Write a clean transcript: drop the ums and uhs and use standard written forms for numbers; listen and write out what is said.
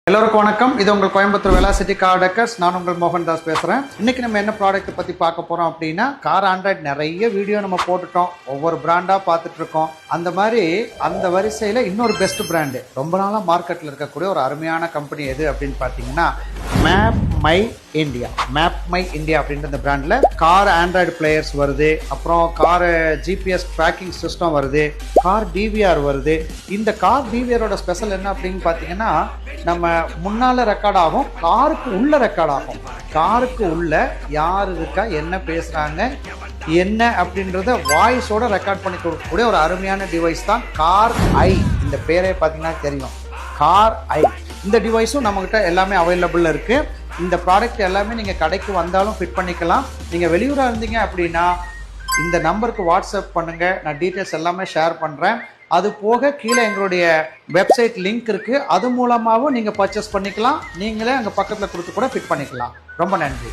எல்லோருக்கும் வணக்கம். இது உங்கள் கோயம்புத்தூர் வெலாசிட்டி கார் டெக்கர்ஸ். நான் உங்கள் மோகன்தாஸ் பேசுகிறேன். இன்றைக்கி நம்ம என்ன ப்ராடக்ட் பற்றி பார்க்க போகிறோம் அப்படின்னா, கார் ஆண்ட்ராய்டு நிறைய வீடியோ நம்ம போட்டுட்டோம், ஒவ்வொரு பிராண்டாக பார்த்துட்ருக்கோம். அந்த மாதிரி அந்த வரிசையில் இன்னொரு பெஸ்ட் பிராண்டு, ரொம்ப நாளாக மார்க்கெட்டில் இருக்கக்கூடிய ஒரு அருமையான கம்பெனி எது அப்படின்னு பார்த்தீங்கன்னா, map my India. Map my India அப்படின்ற இந்த பிராண்டில் கார் ஆண்ட்ராய்டு பிளேயர்ஸ் வருது, அப்புறம் கார் ஜிபிஎஸ் ட்ராக்கிங் சிஸ்டம் வருது, கார் டிவிஆர் வருது. இந்த கார் டிவிஆரோட ஸ்பெஷல் என்ன அப்படின்னு பார்த்தீங்கன்னா, நம்ம முன்னால ரெக்கார்ட் ஆகும், காருக்கு உள்ள ரெக்கார்ட் ஆகும். காருக்கு உள்ள யார் இருக்கா, என்ன பேசுறாங்க, என்ன அப்படின்றத வாய்ஸோட ரெக்கார்ட் பண்ணி கொடுக்கக்கூடிய ஒரு அருமையான டிவைஸ் தான் கார் ஐ. இந்த பேரே பார்த்தீங்கன்னா தெரியும், கார் ஐ. இந்த டிவைஸும் நம்மகிட்ட எல்லாமே அவைலபிள் இருக்கு. இந்த ப்ராடக்ட் எல்லாமே நீங்கள் கடைக்கு வந்தாலும் ஃபிட் பண்ணிக்கலாம். நீங்கள் வெளியூராக இருந்தீங்க அப்படின்னா இந்த நம்பருக்கு வாட்ஸ்அப் பண்ணுங்கள், நான் டீட்டெயில்ஸ் எல்லாமே ஷேர் பண்ணுறேன். அது போக கீழே எங்களுடைய வெப்சைட் லிங்க் இருக்குது, அது மூலமாகவும் நீங்கள் பர்ச்சேஸ் பண்ணிக்கலாம். நீங்களே அங்கே பக்கத்தில் கொடுத்து கூட ஃபிட் பண்ணிக்கலாம். ரொம்ப நன்றி.